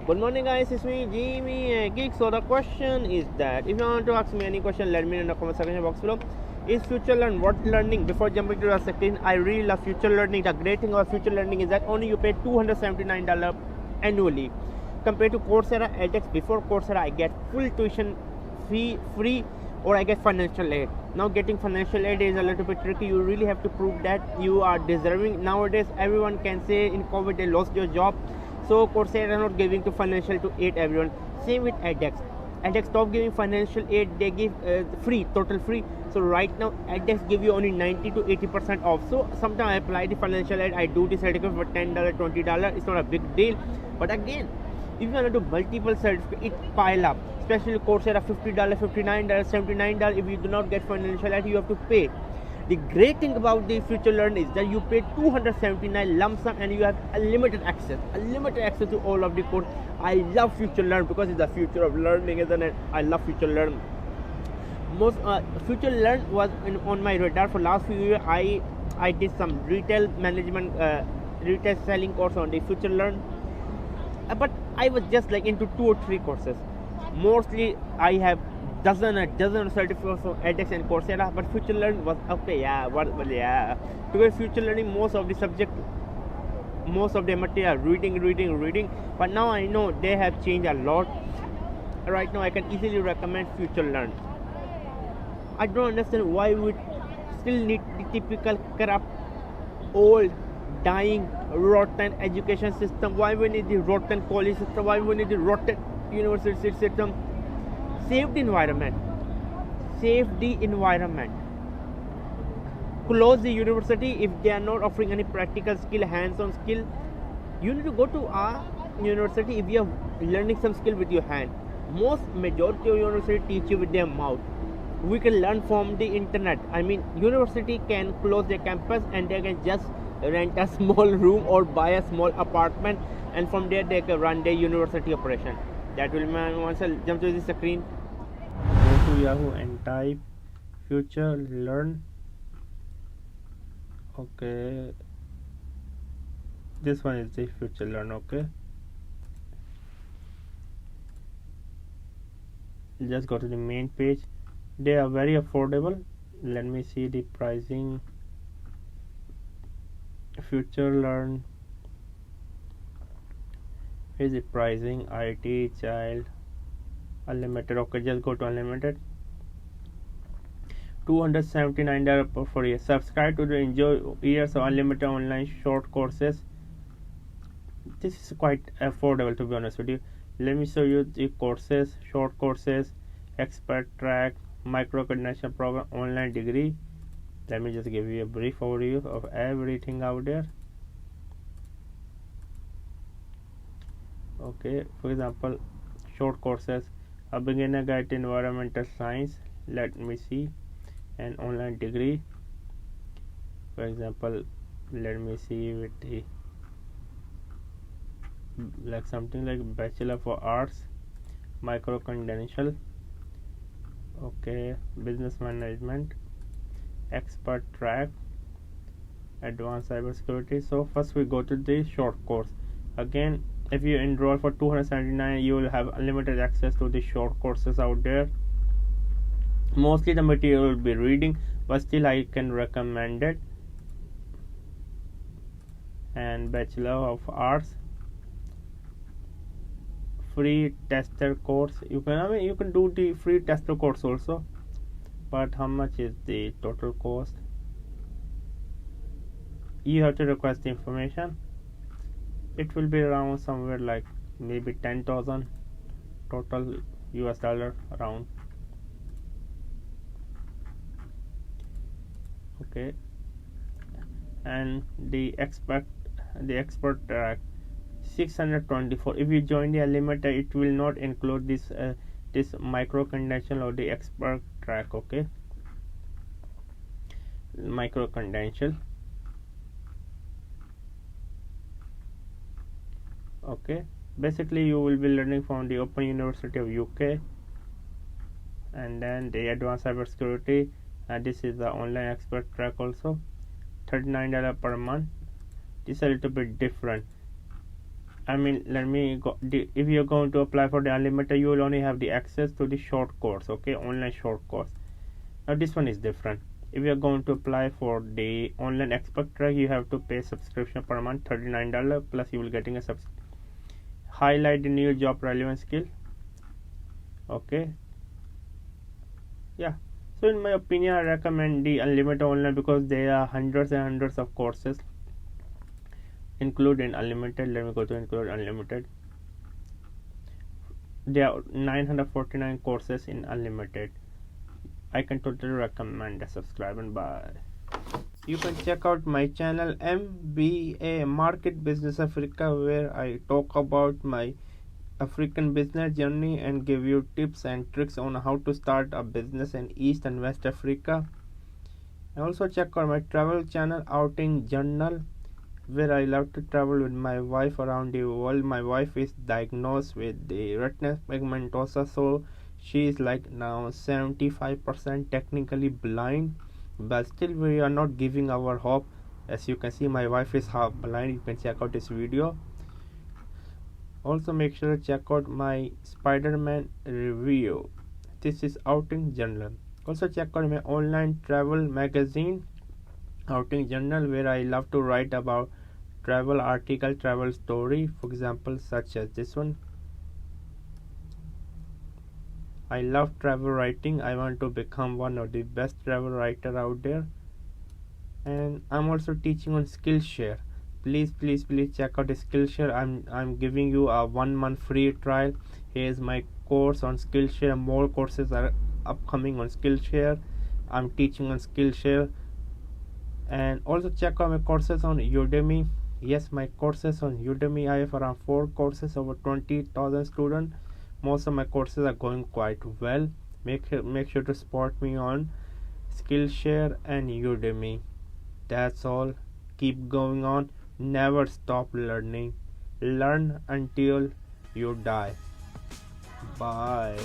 Good morning, guys. It's me, Jimmy, Geek. So the question is that if you want to ask me any question, let me know in the comment section box below. Is FutureLearn worth learning? Before jumping to the second, I really love future learning. The great thing about future learning is that only you pay $279 annually, compared to Coursera edX. Before Coursera, I get full tuition fee free, or I get financial aid. Now getting financial aid is a little bit tricky. You really have to prove that you are deserving. Nowadays, everyone can say in COVID they lost their job. So Coursera are not giving to financial to aid everyone. Same with edX. edX stop giving financial aid. They give free, total free. So right now edX give you only 90 to 80% off. So sometimes I apply the financial aid. I do the certificate for $10, $20. It's not a big deal. But again, if you want to do multiple certificates, it pile up. Especially Coursera, $50, $59, $79. If you do not get financial aid, you have to pay. The great thing about the FutureLearn is that you pay $279 lump sum and you have unlimited access to all of the course. I love FutureLearn because it's the future of learning, isn't it? I love FutureLearn. Most FutureLearn was on my radar for last few years. I did some retail management, retail selling course on the FutureLearn, but I was just like into 2 or 3 courses. Mostly I have a dozen certificates from edX and Coursera, but FutureLearn was okay. Because FutureLearning, most of the subject, most of the material, reading. But now I know they have changed a lot. Right now I can easily recommend FutureLearn. I don't understand why we still need the typical corrupt, old, dying, rotten education system. Why we need the rotten college system? Why we need the rotten university system? Save the environment. Close the university if they are not offering any practical skill, hands-on skill. You need to go to a university if you are learning some skill with your hand. Majority of university teach you with their mouth. We can learn from the internet. I mean, university can close their campus and they can just rent a small room or buy a small apartment, and from there they can run their university operation. That will mean once I jump to the screen, go to Yahoo and type FutureLearn. Okay, this one is the FutureLearn. Okay, just go to the main page. They are very affordable. Let me see the pricing. FutureLearn. Here's the pricing. IT child unlimited. Okay, just go to unlimited. $279 for year. Subscribe to enjoy years of unlimited online short courses. This is quite affordable, to be honest with you. Let me show you the courses, short courses, expert track, micro credential program, online degree. Let me just give you a brief overview of everything out there. Okay, for example, short courses, a beginner guide to environmental science. Let me see. An online degree, for example, let me see with the like something like Bachelor for Arts, micro credential. Okay, business management, expert track, advanced cybersecurity. So first we go to the short course. Again, if you enroll for $279, you will have unlimited access to the short courses out there. Mostly the material will be reading, but still I can recommend it. And Bachelor of Arts, free tester course. You can do the free tester course also, but how much is the total cost? You have to request the information. It will be around somewhere like maybe 10,000 total US dollar around. Okay, and the expert track 624. If you join the unlimited, it will not include this micro credential or the expert track. Okay, micro credential. Okay, basically you will be learning from the Open University of UK, and then the advanced cybersecurity, and this is the online expert track also. $39 per month. This is a little bit different. I mean, let me go. If you're going to apply for the unlimited, you will only have the access to the short course, okay, online short course. Now this one is different. If you're going to apply for the online expert track, you have to pay subscription per month, $39, plus you will getting a highlight the new job relevant skill. Okay, yeah. So in my opinion, I recommend the unlimited online because there are hundreds and hundreds of courses include in unlimited. Let me go to include unlimited. There are 949 courses in unlimited. I can totally recommend a subscribe and buy. You can check out my channel MBA Market Business Africa, where I talk about my African business journey and give you tips and tricks on how to start a business in East and West Africa. And also check out my travel channel Outing Journal, where I love to travel with my wife around the world. My wife is diagnosed with the retinal pigmentosa, so she is like now 75% technically blind, but still we are not giving our hope. As you can see, my wife is half blind. You can check out this video. Also make sure to check out my Spider-Man review. This is Outing Journal. Also check out my online travel magazine Outing Journal, where I love to write about travel article, travel story, for example such as this one. I love travel writing. I want to become one of the best travel writer out there. And I'm also teaching on Skillshare. Please check out Skillshare. I'm giving you a 1 month free trial. Here's my course on Skillshare. More courses are upcoming on Skillshare. I'm teaching on Skillshare. And also check out my courses on Udemy. Yes, my courses on Udemy. I have around 4 courses, over 20,000 students. Most of my courses are going quite well. Make sure to support me on Skillshare and Udemy. That's all. Keep going on. Never stop learning. Learn until you die. Bye.